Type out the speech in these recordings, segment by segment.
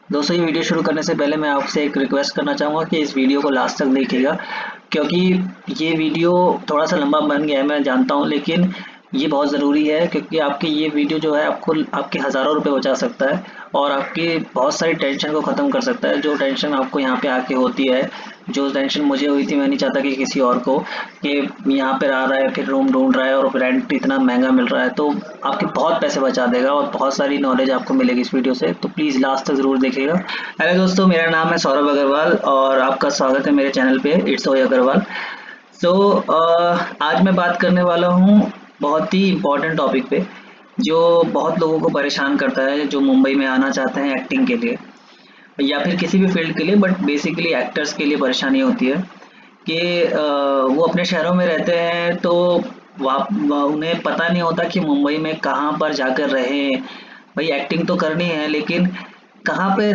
दोस्तों, ये वीडियो शुरू करने से पहले मैं आपसे एक रिक्वेस्ट करना चाहूँगा कि इस वीडियो को लास्ट तक देखिएगा, क्योंकि ये वीडियो थोड़ा-सा लंबा बन गया है, मैं जानता हूँ, लेकिन ये बहुत ज़रूरी है क्योंकि आपकी ये वीडियो जो है आपको आपके हज़ारों रुपए बचा सकता है और आपकी बहुत सारी टेंशन को ख़त्म कर सकता है। जो टेंशन आपको यहाँ पे आके होती है, जो टेंशन मुझे हुई थी, मैं नहीं चाहता कि किसी और को, कि यहाँ पे आ रहा है, फिर रूम ढूँढ रहा है और रेंट इतना महँगा मिल रहा है, तो आपके बहुत पैसे बचा देगा और बहुत सारी नॉलेज आपको मिलेगी इस वीडियो से, तो प्लीज़ लास्ट तक ज़रूर देखिएगा। हेलो दोस्तों, मेरा नाम है सौरभ अग्रवाल और आपका स्वागत है मेरे चैनल पे इट्स ओय अग्रवाल। सो आज मैं बात करने वाला हूँ बहुत ही इम्पोर्टेंट टॉपिक पे, जो बहुत लोगों को परेशान करता है, जो मुंबई में आना चाहते हैं एक्टिंग के लिए या फिर किसी भी फील्ड के लिए, बट बेसिकली एक्टर्स के लिए परेशानी होती है कि वो अपने शहरों में रहते हैं, तो उन्हें पता नहीं होता कि मुंबई में कहाँ पर जाकर रहें। भाई एक्टिंग तो करनी है, लेकिन कहाँ पे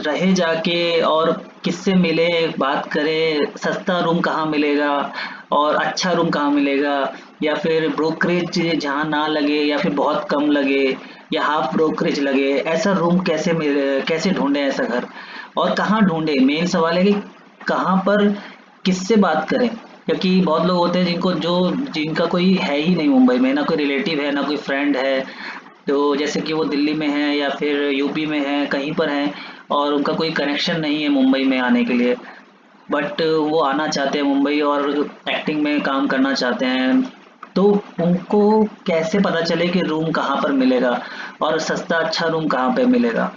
रहे जाके और किससे मिले, बात करें, सस्ता रूम कहाँ मिलेगा और अच्छा रूम कहाँ मिलेगा, या फिर ब्रोकरेज जहाँ ना लगे या फिर बहुत कम लगे या हाफ ब्रोकरेज लगे, ऐसा रूम कैसे मिले, कैसे ढूंढे ऐसा घर, और कहाँ ढूंढे। मेन सवाल है कि कहाँ पर किससे बात करें, क्योंकि बहुत लोग होते हैं जिनका कोई है ही नहीं मुंबई में, ना कोई रिलेटिव है ना कोई फ्रेंड है। तो जैसे कि वो दिल्ली में है या फिर यूपी में है, कहीं पर है, और उनका कोई कनेक्शन नहीं है मुंबई में आने के लिए, बट वो आना चाहते हैं मुंबई और एक्टिंग में काम करना चाहते हैं। तो उनको कैसे पता चले कि रूम कहाँ पर मिलेगा और सस्ता अच्छा रूम कहाँ पे मिलेगा।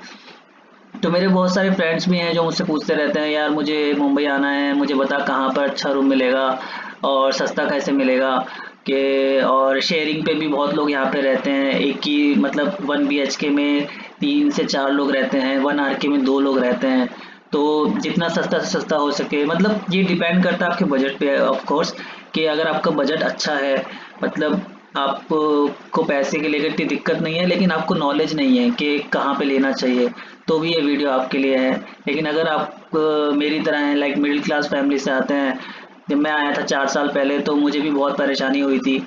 तो मेरे बहुत सारे फ्रेंड्स भी हैं जो मुझसे पूछते रहते हैं, यार मुझे मुंबई आना है, मुझे बता कहाँ पर अच्छा रूम मिलेगा और सस्ता कैसे मिलेगा। कि और शेयरिंग पे भी बहुत लोग यहाँ पे रहते हैं, एक ही मतलब 1 BHK में 3 से 4 लोग रहते हैं, 1 RK में 2 लोग रहते हैं। तो जितना सस्ता से सस्ता हो सके, मतलब ये डिपेंड करता है आपके बजट पे ऑफ कोर्स, कि अगर आपका बजट अच्छा है, मतलब आपको पैसे के लेकर इतनी दिक्कत नहीं है, लेकिन आपको नॉलेज नहीं है कि कहाँ पे लेना चाहिए, तो भी ये वीडियो आपके लिए है। लेकिन अगर आप मेरी तरह हैं, लाइक मिडिल क्लास फैमिली से आते हैं, जब मैं आया था 4 साल पहले तो मुझे भी बहुत परेशानी हुई थी।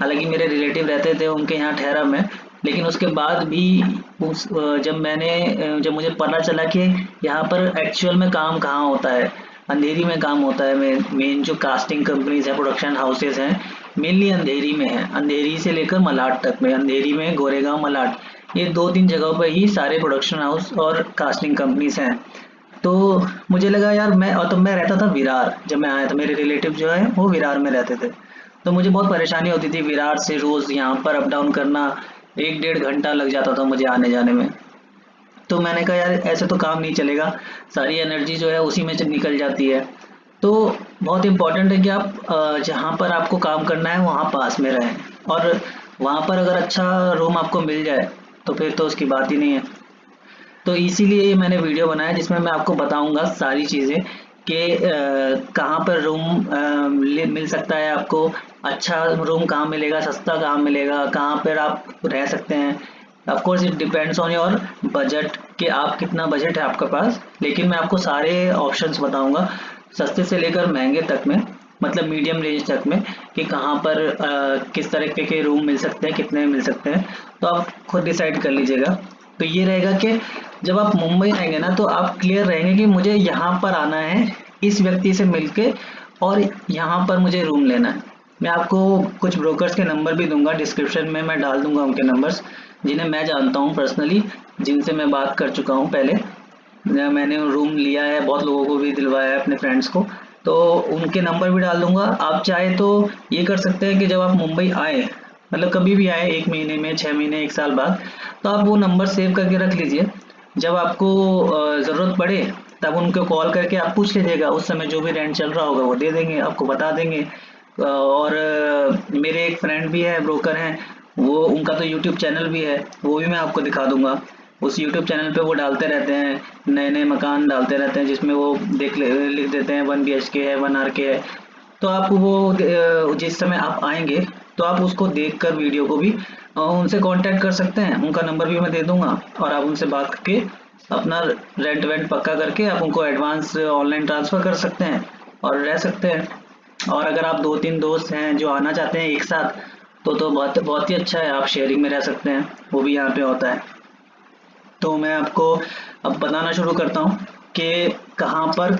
हालांकि मेरे रिलेटिव रहते थे, उनके यहाँ ठहरा मैं, लेकिन उसके बाद भी जब मुझे पता चला कि यहाँ पर एक्चुअल में काम कहाँ होता है, अंधेरी में काम होता है। मेन जो कास्टिंग कंपनीज है, प्रोडक्शन हाउसेज हैं, मेनली अंधेरी में है, अंधेरी से लेकर मलाड तक में, अंधेरी में, गोरेगांव, मलाड, ये 2-3 जगहों पर ही सारे प्रोडक्शन हाउस और कास्टिंग कंपनीज हैं। तो मुझे लगा यार, मैं और तब मैं रहता था विरार, जब मैं आया था मेरे रिलेटिव जो है वो विरार में रहते थे, तो मुझे बहुत परेशानी होती थी विरार से रोज यहाँ पर अप डाउन करना, 1-1.5 घंटा लग जाता था मुझे आने जाने में। तो मैंने कहा यार ऐसे तो काम नहीं चलेगा, सारी एनर्जी जो है उसी में निकल जाती है। तो बहुत इम्पोर्टेंट है कि आप जहाँ पर आपको काम करना है वहाँ पास में रहें, और वहाँ पर अगर अच्छा रूम आपको मिल जाए तो फिर तो उसकी बात ही नहीं है। तो इसीलिए ये मैंने वीडियो बनाया जिसमें मैं आपको बताऊंगा सारी चीज़ें कि कहाँ पर रूम मिल सकता है आपको, अच्छा रूम कहाँ मिलेगा, सस्ता कहाँ मिलेगा, कहाँ पर आप रह सकते हैं। Of course it depends on your budget, कि आप कितना बजट है आपके पास, लेकिन मैं आपको सारे ऑप्शंस बताऊंगा, सस्ते से लेकर महंगे तक में, मतलब मीडियम रेंज तक में, कि कहाँ पर किस तरीके के रूम मिल सकते हैं, कितने में मिल सकते हैं। तो आप खुद डिसाइड कर लीजिएगा। तो ये रहेगा कि जब आप मुंबई आएंगे ना, तो आप क्लियर रहेंगे कि मुझे यहाँ पर आना है, इस व्यक्ति से मिलके, और यहाँ पर मुझे रूम लेना है। मैं आपको कुछ ब्रोकर्स के नंबर भी दूंगा, डिस्क्रिप्शन में मैं डाल दूंगा उनके नंबर्स, जिन्हें मैं जानता हूँ पर्सनली, जिनसे मैं बात कर चुका हूँ पहले। मैंने रूम लिया है, बहुत लोगों को भी दिलवाया है अपने फ्रेंड्स को, तो उनके नंबर भी डाल दूंगा। आप चाहे तो ये कर सकते हैं कि जब आप मुंबई आए, मतलब कभी भी आए, 1 महीने में, 6 महीने, 1 साल बाद, तो आप वो नंबर सेव करके रख लीजिए। जब आपको ज़रूरत पड़े तब उनको कॉल करके आप पूछ लीजिएगा, उस समय जो भी रेंट चल रहा होगा वो दे देंगे, आपको बता देंगे। और मेरे एक फ्रेंड भी है, ब्रोकर हैं, वो उनका तो यूट्यूब चैनल भी है, वो भी मैं आपको दिखा दूंगा। उस यूट्यूब चैनल पे वो डालते रहते हैं, नए नए मकान डालते रहते हैं, जिसमें वो लिख देते हैं 1 BHK है, 1 RK है। तो आप वो जिस समय आप आएंगे तो आप उसको देखकर वीडियो को भी उनसे कांटेक्ट कर सकते हैं, उनका नंबर भी मैं दे दूंगा, और आप उनसे बात करके अपना रेंट वेंट पक्का करके आप उनको एडवांस ऑनलाइन ट्रांसफ़र कर सकते हैं और रह सकते हैं। और अगर आप 2-3 दोस्त हैं जो आना चाहते हैं एक साथ, तो बहुत बहुत ही अच्छा है, आप शेयरिंग में रह सकते हैं, वो भी यहाँ पे होता है। तो मैं आपको अब बताना शुरू करता हूँ कि कहाँ पर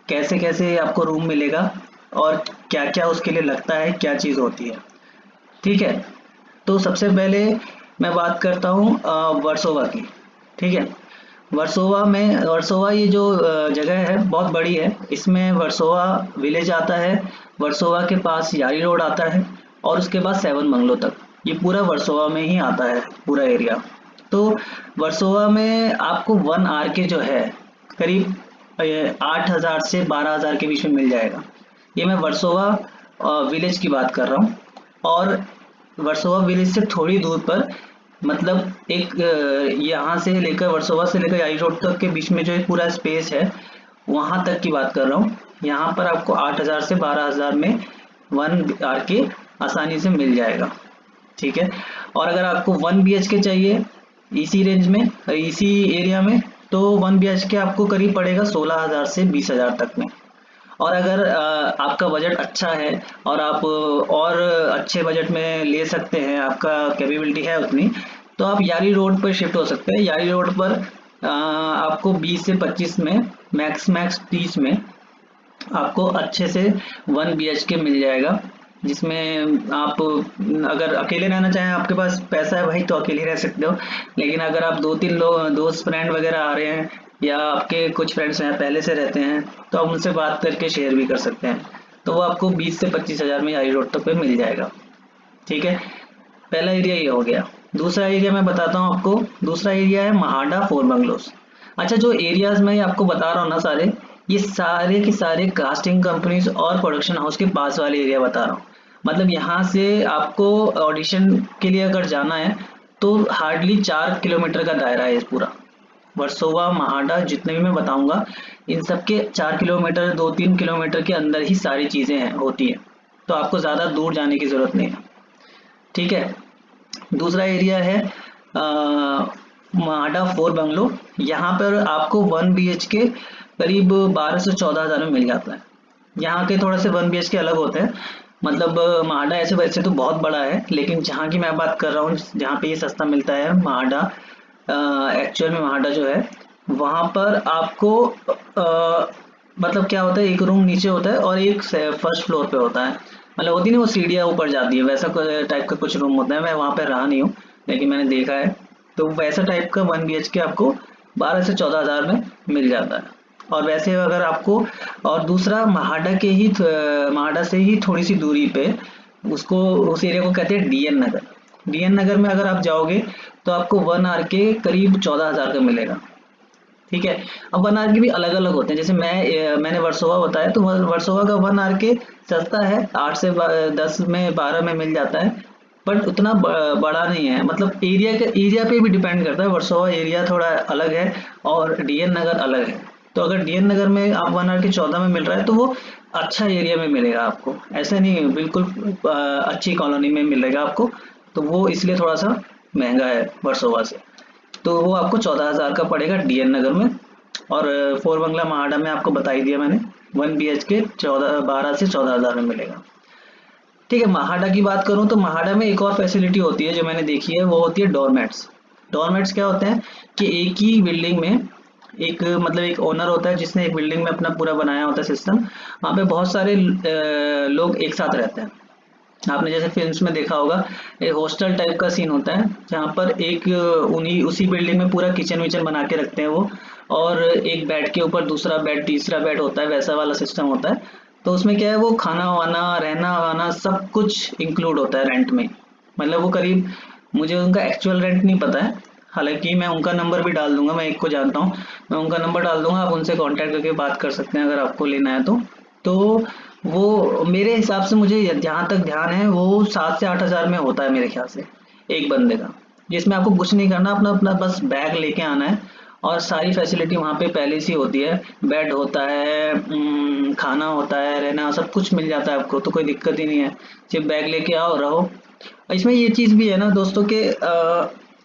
कैसे कैसे आपको रूम मिलेगा और क्या क्या उसके लिए लगता है, क्या चीज़ होती है। ठीक है, तो सबसे पहले मैं बात करता हूँ वर्सोवा की। ठीक है, वर्सोवा ये जो जगह है बहुत बड़ी है। इसमें वर्सोवा विलेज आता है, वर्सोवा के पास यारी रोड आता है और उसके बाद सेवन बंगलो तक, ये पूरा वर्सोवा में ही आता है पूरा एरिया। तो वर्सोवा में आपको 1 आर के जो है करीब 8,000 से 12,000 के बीच में मिल जाएगा। ये मैं वर्सोवा विलेज की बात कर रहा हूँ। और वर्सोवा विलेज से थोड़ी दूर पर, मतलब एक यहाँ से लेकर वर्सोवा से लेकर आई रोड तक के बीच में जो एक पूरा स्पेस है, वहाँ तक की बात कर रहा हूँ। यहाँ पर आपको 8,000 से 12,000 में 1 आर के आसानी से मिल जाएगा। ठीक है, और अगर आपको 1 BHK चाहिए इसी रेंज में, इसी एरिया में, तो 1 BHK आपको करीब पड़ेगा 16,000 से 20,000 तक में। और अगर आपका बजट अच्छा है और आप और अच्छे बजट में ले सकते हैं, आपका कैपेबिलिटी है उतनी, तो आप यारी रोड पर शिफ्ट हो सकते हैं। यारी रोड पर आपको 20 से 25 में, मैक्स 30 में आपको अच्छे से 1 BHK मिल जाएगा, जिसमें आप अगर अकेले रहना चाहें, आपके पास पैसा है भाई, तो अकेले रह सकते हो। लेकिन अगर आप 2-3 लोग दोस्त फ्रेंड वगैरह आ रहे हैं या आपके कुछ फ्रेंड्स हैं पहले से रहते हैं, तो आप उनसे बात करके शेयर भी कर सकते हैं। तो वो आपको 20 से 25,000 में यारी रोड तक पे मिल जाएगा। ठीक है, पहला एरिया ये हो गया। दूसरा एरिया मैं बताता हूँ आपको। दूसरा एरिया है महाडा फोर बंगलोस। अच्छा, जो एरियाज मैं आपको बता रहा हूँ ना सारे, ये सारे के सारे कास्टिंग कंपनीज और प्रोडक्शन हाउस के पास वाले एरिया बता रहा हूँ। मतलब यहाँ से आपको ऑडिशन के लिए अगर जाना है तो हार्डली 4 किलोमीटर का दायरा है इस पूरा। वर्सोवा महाडा जितने भी मैं बताऊंगा, इन सब के 4 किलोमीटर 2-3 किलोमीटर के अंदर ही सारी चीज़ें हैं होती हैं। तो आपको ज़्यादा दूर जाने की ज़रूरत नहीं है। ठीक है, दूसरा एरिया है माडा फोर बंगलो। यहाँ पर आपको 1 BHK करीब 12 से 14 हज़ार में मिल जाता है। यहाँ के थोड़े से 1 BHK अलग होते हैं। मतलब माडा ऐसे वैसे तो बहुत बड़ा है, लेकिन जहाँ की मैं बात कर रहा हूँ जहाँ पे ये सस्ता मिलता है माडा, एक्चुअल में माडा जो है वहाँ पर आपको मतलब क्या होता है, एक रूम नीचे होता है और एक फर्स्ट फ्लोर पे होता है। मतलब होती नहीं वो सीढ़ियाँ ऊपर जाती है, वैसा टाइप का कुछ रूम होता है। मैं वहाँ पे रहा नहीं हूँ लेकिन मैंने देखा है। तो वैसा टाइप का 1 BHK आपको 12 से 14 हज़ार में मिल जाता है। और वैसे अगर आपको, और दूसरा महाडा के ही महाडा से ही थोड़ी सी दूरी पे, उसको उस एरिया को कहते हैं डीएन नगर। डीएन नगर में अगर आप जाओगे तो आपको 1 आर के करीब 14 हज़ार का मिलेगा। ठीक है, अब 1 आर के भी अलग अलग होते हैं। जैसे मैंने वर्सोवा बताया, तो वर्सोवा का 1 आर के सस्ता है, 8 से 10 में 12 में मिल जाता है। बट उतना बड़ा नहीं है। मतलब एरिया पे भी डिपेंड करता है। वर्सोवा एरिया थोड़ा अलग है और डीएन नगर अलग है। तो अगर डीएन नगर में आप 1 आर के 14 में मिल रहा है तो वो अच्छा एरिया में मिलेगा आपको, ऐसा नहीं बिल्कुल अच्छी कॉलोनी में मिलेगा आपको। तो वो इसलिए थोड़ा सा महंगा है वर्सोवा से। तो वो आपको 14 हज़ार का पड़ेगा डीएन नगर में। और फोर बंगला महाडा में आपको बता ही दिया मैंने, 1 BHK 12 से 14 हज़ार में मिलेगा। ठीक है, महाडा की बात करूं तो महाडा में एक और फैसिलिटी होती है जो मैंने देखी है, वो होती है डोरमेट्स। डोरमेट्स क्या होते हैं कि एक ही बिल्डिंग में एक, मतलब एक ओनर होता है जिसने एक बिल्डिंग में अपना पूरा बनाया होता है सिस्टम। वहाँ पे बहुत सारे लोग एक साथ रहते हैं। आपने जैसे फिल्म्स में देखा होगा, एक हॉस्टल टाइप का सीन होता है जहाँ पर एक उन्हीं उसी बिल्डिंग में पूरा किचन विचन बना के रखते हैं वो, और एक बेड के ऊपर दूसरा बेड तीसरा बेड होता है, वैसा वाला सिस्टम होता है। तो उसमें क्या है, वो खाना वाना रहना वाना सब कुछ इंक्लूड होता है रेंट में। मतलब वो करीब, मुझे उनका एक्चुअल रेंट नहीं पता है, हालांकि मैं उनका नंबर भी डाल दूंगा, मैं एक को जानता हूँ, मैं उनका नंबर डाल दूंगा, आप उनसे कांटेक्ट करके बात कर सकते हैं अगर आपको लेना है तो वो मेरे हिसाब से, मुझे जहाँ तक ध्यान है, वो 7 से 8 हज़ार में होता है मेरे ख्याल से एक बंदे का, जिसमें आपको कुछ नहीं करना, अपना अपना बस बैग लेके आना है और सारी फैसिलिटी वहाँ पे पहले से ही होती है। बेड होता है, खाना होता है, रहना सब कुछ मिल जाता है आपको, तो कोई दिक्कत ही नहीं है। सिर्फ बैग लेके आओ रहो। इसमें ये चीज़ भी है ना दोस्तों के,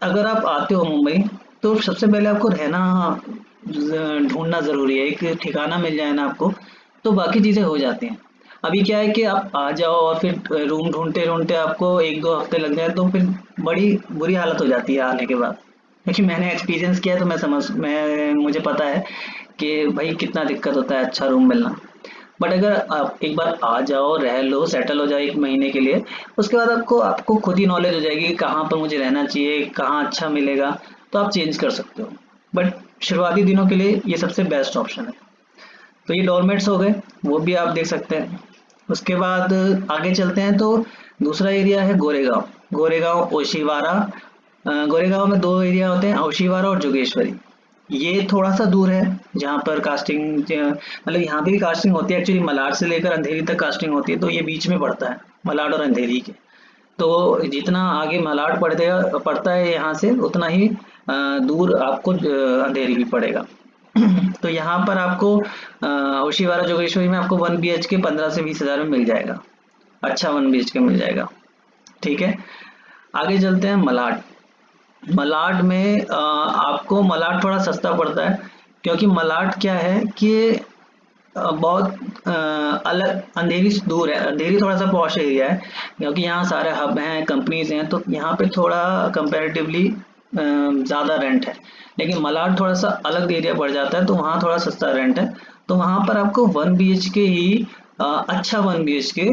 अगर आप आते हो मुंबई तो सबसे पहले आपको रहना ढूंढना ज़रूरी है। एक ठिकाना मिल जाए ना आपको, तो बाकी चीज़ें हो जाती हैं। अभी क्या है कि आप आ जाओ और फिर रूम ढूंढते ढूंढते आपको 1-2 हफ्ते लग जाए, तो फिर बड़ी बुरी हालत हो जाती है आने के बाद। क्योंकि मैंने एक्सपीरियंस किया है, तो मैं मुझे पता है कि भाई कितना दिक्कत होता है अच्छा रूम मिलना। बट अगर आप एक बार आ जाओ, रह लो, सेटल हो जाओ 1 महीने के लिए, उसके बाद आपको आपको खुद ही नॉलेज हो जाएगी कि कहाँ पर मुझे रहना चाहिए, कहाँ अच्छा मिलेगा, तो आप चेंज कर सकते हो। बट शुरुआती दिनों के लिए ये सबसे बेस्ट ऑप्शन है। तो ये डोरमेट्स हो गए, वो भी आप देख सकते हैं। उसके बाद आगे चलते हैं तो दूसरा एरिया है गोरेगांव। गोरेगांव, ओशीवारा। गोरेगांव में 2 एरिया होते हैं, ओशीवारा और जोगेश्वरी। ये थोड़ा सा दूर है, जहाँ पर कास्टिंग मतलब यहाँ पे भी कास्टिंग होती है एक्चुअली, मलाड से लेकर अंधेरी तक कास्टिंग होती है, तो ये बीच में पड़ता है मलाड और अंधेरी के। तो जितना आगे मलाड पड़ता है यहाँ से, उतना ही दूर आपको अंधेरी भी पड़ेगा। तो यहाँ पर आपको ओशीवारा जोगेश्वरी में आपको 1 BHK 15 से 20 हज़ार में मिल जाएगा। अच्छा 1 BHK मिल जाएगा। ठीक है, आगे चलते हैं मलाड। मलाड में आपको मलाड थोड़ा सस्ता पड़ता है, क्योंकि मलाड क्या है कि बहुत अलग, अंधेरी से दूर है। अंधेरी थोड़ा सा पॉश एरिया है, क्योंकि यहाँ सारे हब हैं, कंपनीज हैं, तो यहाँ पे थोड़ा कंपैरेटिवली ज़्यादा रेंट है। लेकिन मलाड थोड़ा सा अलग एरिया पड़ जाता है, तो वहाँ थोड़ा सस्ता रेंट है। तो वहाँ पर आपको 1 BHK ही अच्छा 1 BHK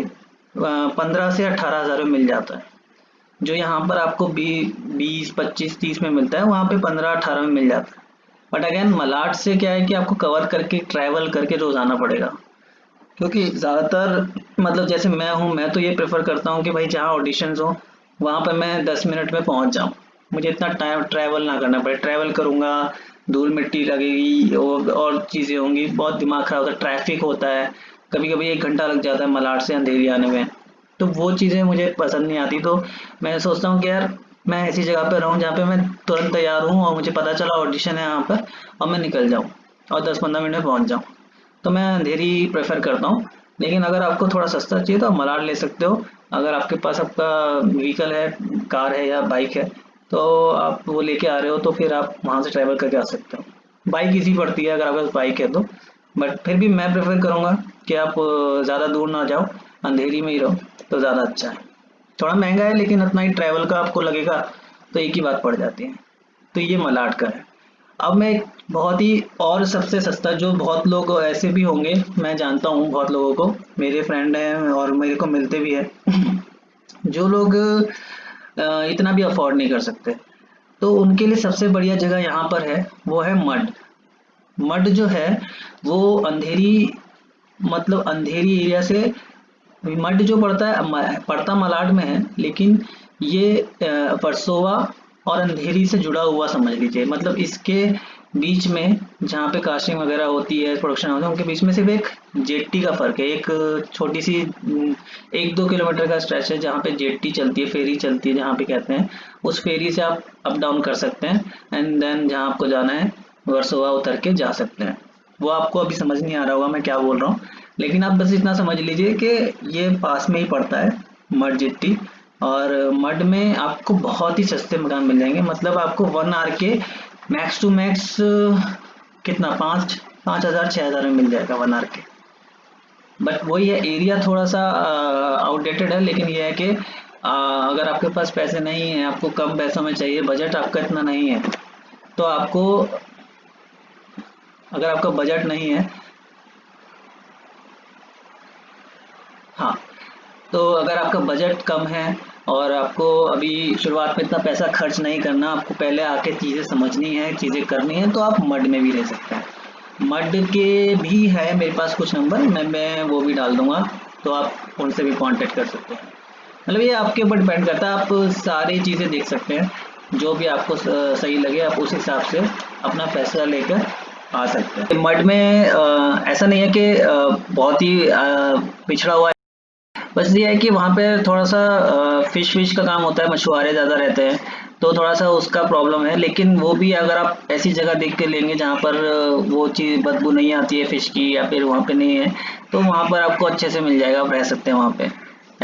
15 से 18 हज़ार में मिल जाता है। जो यहाँ पर आपको 20, 25, 30 में मिलता है, वहाँ पे 15, 18 में मिल जाता है। बट अगेन मलाड से क्या है कि आपको कवर करके, ट्रैवल करके रोज आना पड़ेगा। क्योंकि ज़्यादातर, मतलब जैसे मैं हूँ, मैं तो ये प्रेफर करता हूँ कि भाई जहाँ ऑडिशंस हो वहाँ पर मैं 10 मिनट में पहुँच जाऊँ, मुझे इतना टाइम ट्रैवल ना करना पड़े। ट्रैवल करूँगा, धूल मिट्टी लगेगी और चीज़ें होंगी, बहुत दिमाग खराब होता है, ट्रैफिक होता है, कभी कभी 1 घंटा लग जाता है मलाड से अंधेरी आने में। तो वो चीज़ें मुझे पसंद नहीं आती। तो मैं सोचता हूँ कि यार मैं ऐसी जगह पे रहूँ जहाँ पे मैं तुरंत तैयार हूँ और मुझे पता चला ऑडिशन है यहाँ पर, और मैं निकल जाऊँ और 10-15 मिनट में पहुँच जाऊँ। तो मैं अंधेरी प्रेफर करता हूँ। लेकिन अगर आपको थोड़ा सस्ता चाहिए तो आप मलाड ले सकते हो। अगर आपके पास आपका व्हीकल है, कार है या बाइक है, तो आप वो लेके आ रहे हो, तो फिर आप वहाँ से ट्रैवल करके आ सकते हो। बाइक इजी पड़ती है अगर आपके पास बाइक है तो। बट फिर भी मैं प्रेफर करूँगा कि आप ज़्यादा दूर ना जाओ, अंधेरी में ही रहो, तो ज़्यादा अच्छा है। थोड़ा महंगा है, लेकिन उतना ही ट्रैवल का आपको लगेगा, तो एक ही बात पड़ जाती है। तो ये मलाड का है। अब मैं एक बहुत ही और सबसे सस्ता, जो बहुत लोग ऐसे भी होंगे, मैं जानता हूँ बहुत लोगों को, मेरे फ्रेंड हैं और मेरे को मिलते भी है जो लोग इतना भी अफोर्ड नहीं कर सकते, तो उनके लिए सबसे बढ़िया जगह यहाँ पर है, वो है मड। मड जो है वो अंधेरी, मतलब अंधेरी एरिया से, मड जो पड़ता है पड़ता मलाड में है, लेकिन ये वर्सोवा और अंधेरी से जुड़ा हुआ समझ लीजिए। मतलब इसके बीच में जहाँ पे कास्टिंग वगैरह होती है, प्रोडक्शन होता है, उनके बीच में सिर्फ एक जेट्टी का फर्क है। एक छोटी सी 1-2 किलोमीटर का स्ट्रेच है जहाँ पे जेट्टी चलती है, फेरी चलती है जहाँ पे कहते हैं। उस फेरी से आप अप डाउन कर सकते हैं, एंड देन जहाँ आपको जाना है वर्सोवा उतर के जा सकते हैं। वो आपको अभी समझ नहीं आ रहा होगा मैं क्या बोल रहा हूँ, लेकिन आप बस इतना समझ लीजिए कि ये पास में ही पड़ता है, मड जेट्टी। और मड में आपको बहुत ही सस्ते मकान मिल जाएंगे। मतलब आपको 1 आवर के मैक्स टू मैक्स कितना, 5,000 6,000 में मिल जाएगा 1 आवर के। बट वही है, एरिया थोड़ा सा आउटडेटेड है, लेकिन ये है कि अगर आपके पास पैसे नहीं है, आपको कम पैसों में चाहिए, बजट आपका इतना नहीं है, तो आपको, अगर आपका बजट नहीं है, हाँ, तो अगर आपका बजट कम है और आपको अभी शुरुआत में इतना पैसा खर्च नहीं करना, आपको पहले आके चीज़ें समझनी है, चीज़ें करनी है, तो आप मड में भी रह सकते हैं। मड के भी है मेरे पास कुछ नंबर, मैं वो भी डाल दूंगा, तो आप उनसे भी कांटेक्ट कर सकते हैं। मतलब ये आपके ऊपर डिपेंड करता है, आप सारी चीज़ें देख सकते हैं, जो भी आपको सही लगे आप उस हिसाब से अपना फैसला लेकर आ सकते हैं। मड में ऐसा नहीं है कि बहुत ही पिछड़ा हुआ, बस ये है कि वहाँ पे थोड़ा सा फिश फिश का काम होता है, मछुआरे ज़्यादा रहते हैं, तो थोड़ा सा उसका प्रॉब्लम है। लेकिन वो भी अगर आप ऐसी जगह देख के लेंगे जहाँ पर वो चीज़ बदबू नहीं आती है फिश की, या फिर वहाँ पे नहीं है, तो वहाँ पर आपको अच्छे से मिल जाएगा, आप रह सकते हैं वहाँ पे।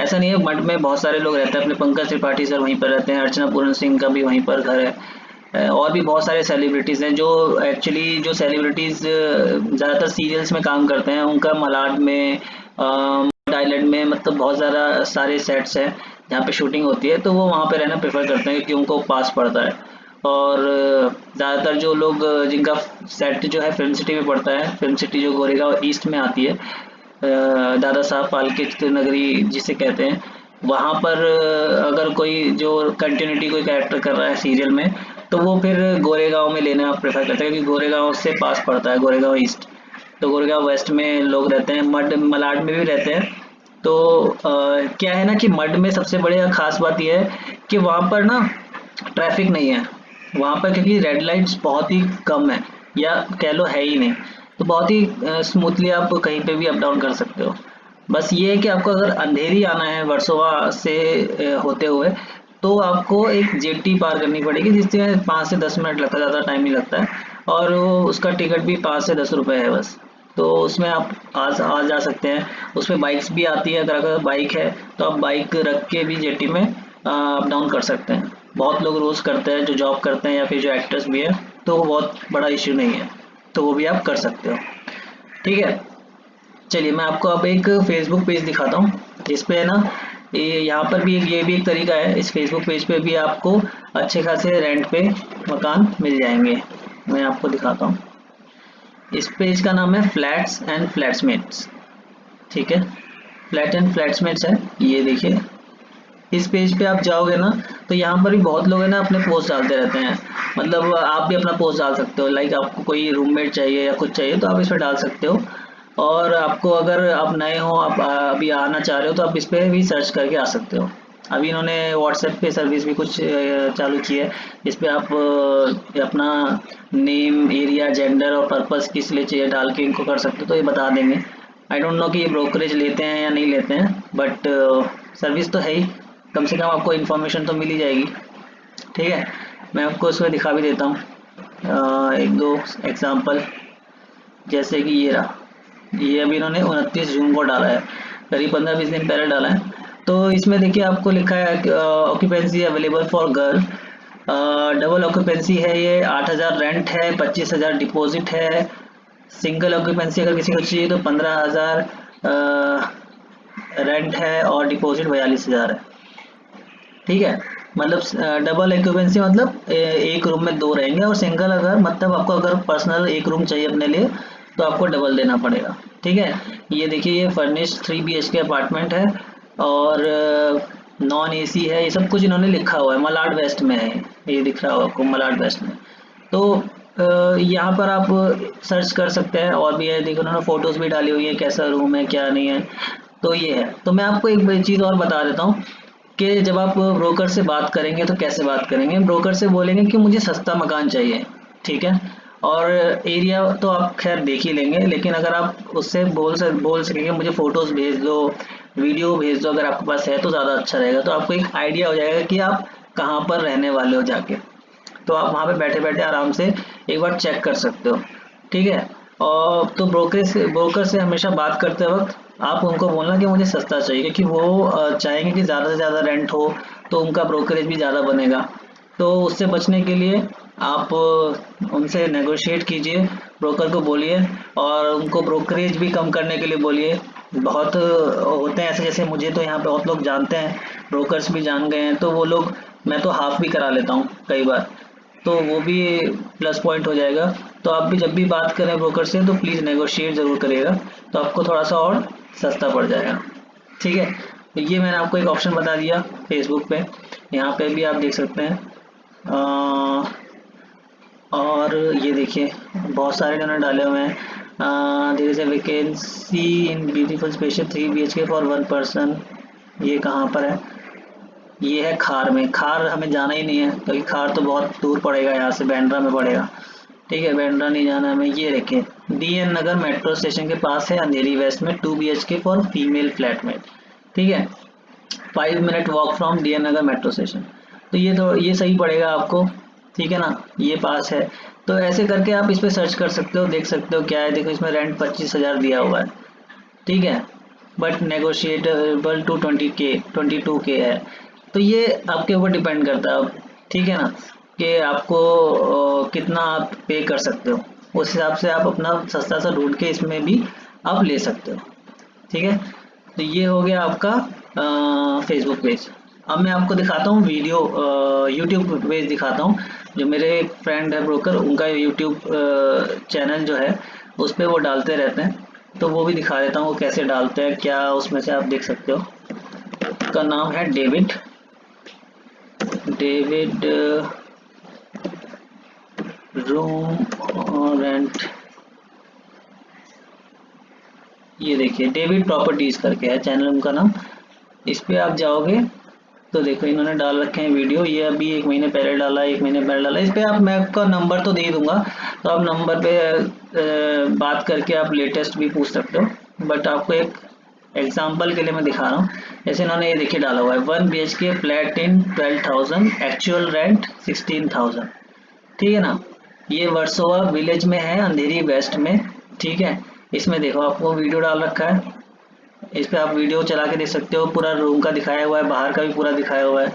ऐसा नहीं है, मठ में बहुत सारे लोग रहते हैं, अपने पंकज त्रिपाठी सर वहीं पर रहते हैं, अर्चना पूरन सिंह का भी वहीं पर घर है। और भी बहुत सारे सेलिब्रिटीज़ हैं, जो एक्चुअली जो सेलिब्रिटीज़ ज़्यादातर सीरियल्स में काम करते हैं, उनका मलाड में, आइलैंड में, मतलब बहुत ज़्यादा सारे सेट्स हैं जहाँ पे शूटिंग होती है, तो वो वहाँ पे रहना प्रेफर करते हैं क्योंकि उनको पास पड़ता है। और ज़्यादातर जो लोग जिनका सेट जो है फिल्म सिटी में पड़ता है, फिल्म सिटी जो गोरेगांव ईस्ट में आती है, दादा साहब फाल्के चित्रनगरी जिसे कहते हैं, वहाँ पर अगर कोई जो कंटिन्यूटी कोई कैरेक्टर कर रहा है सीरियल में, तो वो फिर गोरेगांव में लेना प्रेफर करते हैं, क्योंकि गोरेगांव से पास पड़ता है, गोरेगांव ईस्ट। तो गोरेगांव वेस्ट में लोग रहते हैं, मलाड में भी रहते हैं। तो क्या है ना कि मड में सबसे बढ़िया खास बात यह है कि वहाँ पर ना ट्रैफिक नहीं है वहाँ पर, क्योंकि रेड लाइट्स बहुत ही कम है, या कह लो है ही नहीं। तो बहुत ही स्मूथली आप कहीं पे भी अप डाउन कर सकते हो। बस ये है कि आपको अगर अंधेरी आना है वर्सोवा से होते हुए, तो आपको एक जेट्टी पार करनी पड़ेगी, जिससे 5 से 10 मिनट लगता है, ज़्यादा टाइम नहीं लगता है। और वो उसका टिकट भी 5 से 10 रुपये है बस। तो उसमें आप आ जा सकते हैं। उसमें बाइक्स भी आती है, अगर अगर बाइक है तो आप बाइक रख के भी जेटी में अप डाउन कर सकते हैं। बहुत लोग रोज़ करते हैं जो जॉब करते हैं या फिर जो एक्टर्स भी हैं, तो वो बहुत बड़ा इश्यू नहीं है, तो वो भी आप कर सकते हो। ठीक है, चलिए मैं आपको अब एक फेसबुक पेज दिखाता हूँ, जिस पे है ना ये यहाँ पर भी ये भी एक तरीका है। इस फेसबुक पेज पे भी आपको अच्छे खासे रेंट पे मकान मिल जाएंगे। मैं आपको दिखाता हूँ। इस पेज का नाम है फ्लैट्स एंड फ्लैट्समेट्स। ठीक है, फ्लैट एंड फ्लैट्समेट्स है, ये देखिए। इस पेज पे आप जाओगे ना, तो यहाँ पर भी बहुत लोग है ना अपने पोस्ट डालते रहते हैं। मतलब आप भी अपना पोस्ट डाल सकते हो, लाइक आपको कोई रूममेट चाहिए या कुछ चाहिए तो आप इस पर डाल सकते हो। और आपको अगर आप नए हो, आप अभी आना चाह रहे हो, तो आप इस पर भी सर्च करके आ सकते हो। अभी इन्होंने व्हाट्सएप पे सर्विस भी कुछ चालू की है, जिस पे आप अपना नेम, एरिया, जेंडर और पर्पस किस लिए चाहिए डाल के इनको कर सकते हो, तो ये बता देंगे। आई डोंट नो कि ये ब्रोकरेज लेते हैं या नहीं लेते हैं, बट सर्विस तो है ही, कम से कम आपको इन्फॉर्मेशन तो मिल ही जाएगी। ठीक है, मैं आपको इसमें दिखा भी देता हूँ एक दो एग्जांपल। जैसे कि ये रहा, ये अभी इन्होंने 29 जून को डाला है, करीब 15-20 दिन पहले डाला है। तो इसमें देखिए आपको लिखा है occupancy available for girl, double occupancy है, ये 8,000 रेंट है, 25,000 डिपॉजिट है। सिंगल ऑक्यूपेंसी अगर किसी को चाहिए तो 15,000 रेंट है और डिपॉजिट 42,000 है। ठीक है, मतलब डबल ऑक्यूपेंसी मतलब एक रूम में दो रहेंगे, और सिंगल अगर मतलब आपको अगर पर्सनल एक रूम चाहिए अपने लिए, तो आपको डबल देना पड़ेगा। ठीक है, ये देखिए ये फर्निश्ड 3 BHK अपार्टमेंट है, और नॉन एसी है, ये सब कुछ इन्होंने लिखा हुआ है। मलाड वेस्ट में है, ये दिख रहा होगा आपको, मलाड वेस्ट में। तो यहाँ पर आप सर्च कर सकते हैं, और भी है, देखो उन्होंने फोटोज भी डाली हुई है, कैसा रूम है क्या नहीं है। तो ये है। तो मैं आपको एक चीज़ और बता देता हूँ कि जब आप ब्रोकर से बात करेंगे तो कैसे बात करेंगे। ब्रोकर से बोलेंगे कि मुझे सस्ता मकान चाहिए, ठीक है, और एरिया तो आप खैर देख ही लेंगे, लेकिन अगर आप उससे बोल सकेंगे मुझे फ़ोटोज़ भेज दो, वीडियो भेज दो, अगर आपके पास है तो ज़्यादा अच्छा रहेगा। तो आपको एक आइडिया हो जाएगा कि आप कहाँ पर रहने वाले हो जाके। तो आप वहाँ पे बैठे बैठे आराम से एक बार चेक कर सकते हो। ठीक है, और तो ब्रोकर से हमेशा बात करते वक्त आप उनको बोलना कि मुझे सस्ता चाहिए, क्योंकि वो चाहेंगे कि ज़्यादा से ज़्यादा रेंट हो, तो उनका ब्रोकरेज भी ज़्यादा बनेगा। तो उससे बचने के लिए आप उनसे नेगोशिएट कीजिए, ब्रोकर को बोलिए, और उनको ब्रोकरेज भी कम करने के लिए बोलिए। बहुत होते हैं ऐसे, जैसे मुझे तो यहाँ पे बहुत लोग जानते हैं, ब्रोकर्स भी जान गए हैं, तो वो लोग, मैं तो हाफ भी करा लेता हूँ कई बार, तो वो भी प्लस पॉइंट हो जाएगा। तो आप भी जब भी बात करें ब्रोकर से तो प्लीज़ नेगोशिएट ज़रूर करिएगा, तो आपको थोड़ा सा और सस्ता पड़ जाएगा। ठीक है, तो ये मैंने आपको एक ऑप्शन बता दिया फेसबुक पे, यहाँ पे भी आप देख सकते हैं। और ये देखिए बहुत सारे इन्होंने डाले हुए हैं। There is a vacancy in beautiful special 3 BHK for 1 person. ये कहाँ पर है? ये है खार में। खार हमें जाना ही नहीं है, क्योंकि खार तो बहुत दूर पड़ेगा, यहाँ से बांद्रा में पड़ेगा। ठीक है, बांद्रा नहीं जाना हमें। ये देखिए DN नगर मेट्रो स्टेशन के पास है, अंधेरी वेस्ट में, 2 BHK फॉर फीमेल फ्लैटमेट। ठीक है, 5 minute walk from DN Nagar metro station. तो ये सही पड़ेगा आपको, ठीक है ना, ये पास है। तो ऐसे करके आप इस पर सर्च कर सकते हो, देख सकते हो क्या है। देखो इसमें रेंट 25,000 दिया हुआ है, ठीक है, बट नेगोशिएटेबल टू 22K है। तो ये आपके ऊपर डिपेंड करता है अब, ठीक है ना, कि आपको कितना आप पे कर सकते हो, उस हिसाब से आप अपना सस्ता सा ढूंढ के इसमें भी आप ले सकते हो। ठीक है, तो ये हो गया आपका फेसबुक पेज। अब मैं आपको दिखाता हूँ वीडियो, यूट्यूब पेज दिखाता हूँ, जो मेरे एक फ्रेंड है ब्रोकर, उनका यूट्यूब चैनल जो है उस पर वो डालते रहते हैं, तो वो भी दिखा देता हूँ वो कैसे डालते हैं क्या, उसमें से आप देख सकते हो। उसका नाम है डेविड डेविड रूम रेंट, ये देखिए डेविड प्रॉपर्टीज करके है चैनल उनका नाम। इस पे आप जाओगे तो देखो इन्होंने डाल रखे हैं वीडियो, ये अभी 1 महीने पहले डाला, 1 महीने पहले डाला। इस पे आप, मैं आपका नंबर तो दे ही दूंगा, तो आप नंबर पे बात करके आप लेटेस्ट भी पूछ सकते हो, बट आपको एक एग्जाम्पल के लिए मैं दिखा रहा हूँ। जैसे इन्होंने ये देखिए डाला हुआ है 1 BHK flat in 12,000, actual rent 16,000, ठीक है ना। ये वर्सोवा विलेज में है, अंधेरी वेस्ट में, ठीक है। इसमें देखो आपको वीडियो डाल रखा है, इस पे आप वीडियो चला के देख सकते हो, पूरा रूम का दिखाया हुआ है, बाहर का भी पूरा दिखाया हुआ है।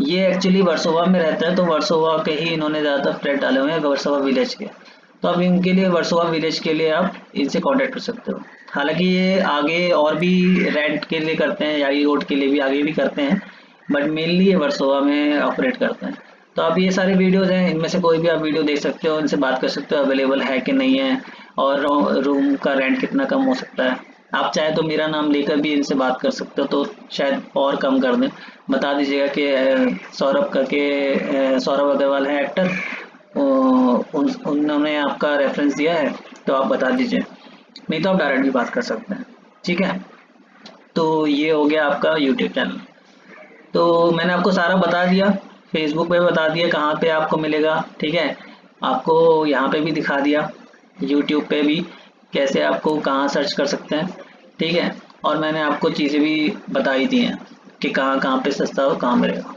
ये एक्चुअली वर्सोवा में रहता है, तो वर्सोवा के ही इन्होंने ज़्यादातर फ्लैट डाले हुए हैं, वर्सोवा विलेज के। तो अब इनके लिए, वर्सोवा विलेज के लिए आप इनसे कांटेक्ट कर सकते हो। हालांकि ये आगे और भी रेंट के लिए करते हैं, यारी रोड के लिए भी आगे भी करते हैं, बट मेनली ये वर्सोवा में ऑपरेट करते हैं। तो आप ये सारे वीडियोज़ हैं, इनमें से कोई भी आप वीडियो देख सकते हो, इनसे बात कर सकते हो अवेलेबल है कि नहीं है, और रूम का रेंट कितना कम हो सकता है। आप चाहे तो मेरा नाम लेकर भी इनसे बात कर सकते हो, तो शायद और कम कर दें। बता दीजिएगा कि सौरभ करके, सौरभ अग्रवाल है एक्टर, उन्होंने आपका रेफरेंस दिया है, तो आप बता दीजिए, नहीं तो आप डायरेक्ट भी बात कर सकते हैं, ठीक है। तो ये हो गया आपका यूट्यूब चैनल। तो मैंने आपको सारा बता दिया, फेसबुक पे बता दिया कहाँ पे आपको मिलेगा, ठीक है। आपको यहाँ पे भी दिखा दिया, यूट्यूब पे भी कैसे आपको कहाँ सर्च कर सकते हैं, ठीक है। और मैंने आपको चीज़ें भी बता ही दी हैं कि कहाँ कहाँ पे सस्ता हो, कहाँ मिलेगा।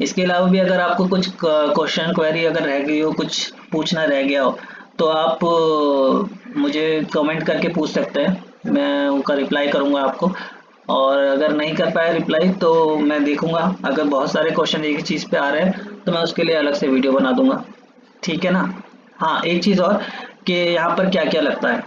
इसके अलावा भी अगर आपको कुछ क्वेश्चन क्वेरी अगर रह गई हो, कुछ पूछना रह गया हो, तो आप मुझे कमेंट करके पूछ सकते हैं, मैं उनका रिप्लाई करूँगा आपको। और अगर नहीं कर पाया रिप्लाई तो मैं देखूंगा, अगर बहुत सारे क्वेश्चन एक ही चीज़ पे आ रहे हैं तो मैं उसके लिए अलग से वीडियो बना दूंगा, ठीक है ना। हाँ, एक चीज़ और, कि यहाँ पर क्या क्या लगता है।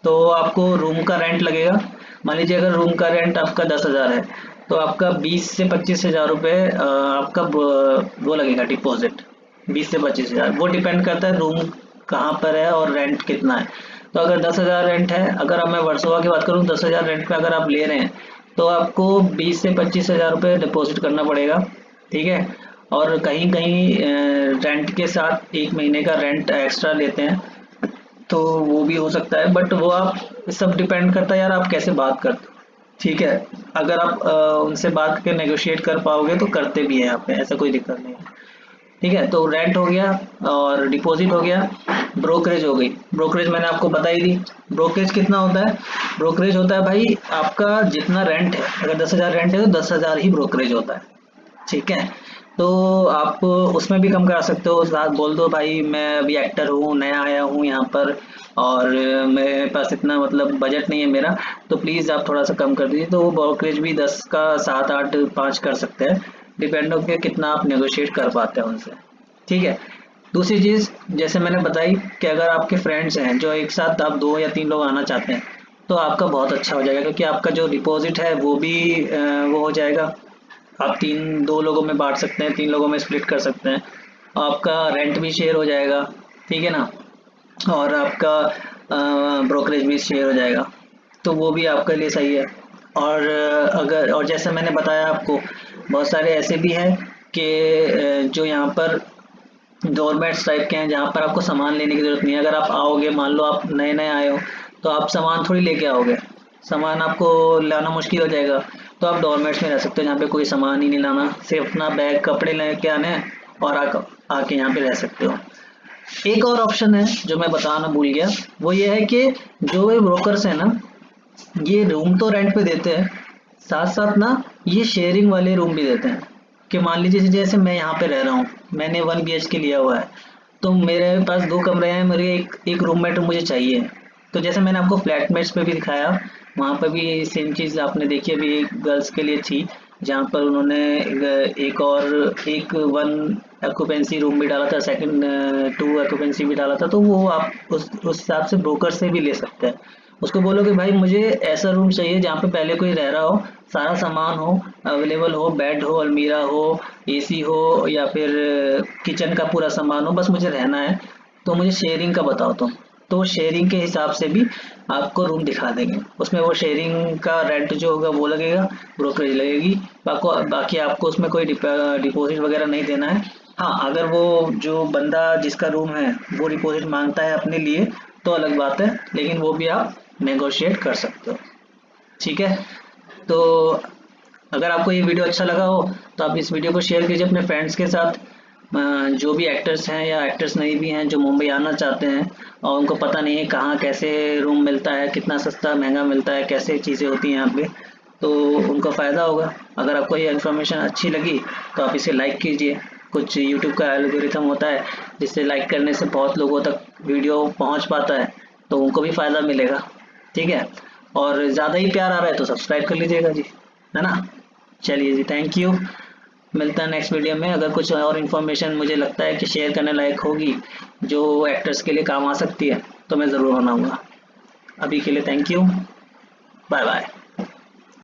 तो आपको रूम का रेंट लगेगा, मान लीजिए अगर रूम का रेंट आपका 10,000 है, तो आपका 20 से 25 हज़ार रुपये आपका वो लगेगा डिपॉजिट, 20 से 25 हज़ार, वो डिपेंड करता है रूम कहाँ पर है और रेंट कितना है। तो अगर 10,000 रेंट है, अगर अब मैं वर्सोवा की बात करूँ, 10,000 रेंट पे अगर आप ले रहे हैं, तो आपको 20 से 25 हज़ार रुपये डिपॉजिट करना पड़ेगा, ठीक है। और कहीं कहीं रेंट के साथ 1 महीने का रेंट एक्स्ट्रा लेते हैं, तो वो भी हो सकता है, बट वो आप, सब डिपेंड करता है यार आप कैसे बात करते हो, ठीक है। अगर आप उनसे बात करके नेगोशिएट कर पाओगे तो करते भी हैं यहाँ पे, ऐसा कोई दिक्कत नहीं है, ठीक है। तो रेंट हो गया और डिपॉजिट हो गया, ब्रोकरेज हो गई। ब्रोकरेज मैंने आपको बता ही दी। ब्रोकरेज कितना होता है? ब्रोकरेज होता है भाई आपका जितना रेंट है, अगर 10,000 रेंट है तो 10,000 ही ब्रोकरेज होता है, ठीक है। तो आप उसमें भी कम करा सकते हो, साथ बोल दो भाई मैं अभी एक्टर हूँ, नया आया हूँ यहाँ पर, और मेरे पास इतना मतलब बजट नहीं है मेरा, तो प्लीज़ आप थोड़ा सा कम कर दीजिए। तो वो ब्रोकरेज भी 10 का 7, 8, 5 कर सकते हैं, डिपेंड होकर कितना आप नेगोशिएट कर पाते हैं उनसे, ठीक है। दूसरी चीज़, जैसे मैंने बताई कि अगर आपके फ्रेंड्स हैं जो एक साथ आप 2 या 3 लोग आना चाहते हैं, तो आपका बहुत अच्छा हो जाएगा, क्योंकि आपका जो डिपॉजिट है वो भी वो हो जाएगा, आप 2 लोगों में बांट सकते हैं, 3 लोगों में स्प्लिट कर सकते हैं, आपका रेंट भी शेयर हो जाएगा, ठीक है ना, और आपका ब्रोकरेज भी शेयर हो जाएगा, तो वो भी आपके लिए सही है। और अगर, और जैसे मैंने बताया आपको, बहुत सारे ऐसे भी हैं कि जो यहाँ पर डोरमेट्स टाइप के हैं, जहाँ पर आपको सामान लेने की ज़रूरत नहीं है। अगर आप आओगे, मान लो आप नए नए आए हो, तो आप सामान थोड़ी लेके आओगे, सामान आपको लाना मुश्किल हो जाएगा, तो आप डोरमेट्स में रह सकते हो, जहाँ पे कोई सामान ही नहीं लाना, सिर्फ अपना बैग कपड़े लेके आने हैं और आके यहाँ पे रह सकते हो। एक और ऑप्शन है जो मैं बताना भूल गया, वो ये है कि जो ये ब्रोकर्स है ना, ये रूम तो रेंट पे देते हैं, साथ साथ ना ये शेयरिंग वाले रूम भी देते हैं। कि मान लीजिए जैसे मैं यहाँ पे रह रहा हूँ, मैंने 1 BHK लिया हुआ है, तो मेरे पास 2 कमरे हैं, मेरे एक एक रूममेट मुझे चाहिए। तो जैसे मैंने आपको फ्लैटमेट्स पे भी दिखाया, वहाँ पर भी सेम चीज़ आपने देखी, अभी एक गर्ल्स के लिए थी, जहाँ पर उन्होंने एक और एक 1 ऑक्यूपेंसी रूम भी डाला था, सेकंड 2 ऑक्यूपेंसी भी डाला था, तो वो आप उस हिसाब से ब्रोकर से भी ले सकते हैं। उसको बोलो कि भाई मुझे ऐसा रूम चाहिए जहाँ पे पहले कोई रह रहा हो, सारा सामान हो, अवेलेबल हो, बेड हो, अलमीरा हो, एसी हो, या फिर किचन का पूरा सामान हो, बस मुझे रहना है, तो मुझे शेयरिंग का बताओ तुम। तो शेयरिंग के हिसाब से भी आपको रूम दिखा देंगे। उसमें वो शेयरिंग का रेंट जो होगा वो लगेगा, ब्रोकरेज लगेगी, बाकी आपको उसमें कोई डिपॉजिट वगैरह नहीं देना है। हाँ, अगर वो जो बंदा जिसका रूम है वो डिपॉजिट मांगता है अपने लिए तो अलग बात है, लेकिन वो भी आप नेगोशिएट कर सकते हो। ठीक है, तो अगर आपको ये वीडियो अच्छा लगा हो तो आप इस वीडियो को शेयर कीजिए अपने फ्रेंड्स के साथ, जो भी एक्टर्स हैं या एक्टर्स नहीं भी हैं जो मुंबई आना चाहते हैं और उनको पता नहीं है कहाँ कैसे रूम मिलता है, कितना सस्ता महंगा मिलता है, कैसे चीज़ें होती हैं यहाँ पे, तो उनको फ़ायदा होगा। अगर आपको ये इन्फॉर्मेशन अच्छी लगी तो आप इसे लाइक कीजिए। कुछ यूट्यूब का एल्गोरिथम होता है जिससे लाइक करने से बहुत लोगों तक वीडियो पहुँच पाता है, तो उनको भी फ़ायदा मिलेगा। ठीक है, और ज़्यादा ही प्यार आ रहा है तो सब्सक्राइब कर लीजिएगा जी, है ना। चलिए जी, थैंक यू। मिलता है नेक्स्ट वीडियो में। अगर कुछ और इन्फॉर्मेशन मुझे लगता है कि शेयर करने लायक होगी जो एक्टर्स के लिए काम आ सकती है तो मैं ज़रूर बनाऊंगा। अभी के लिए थैंक यू, बाय बाय।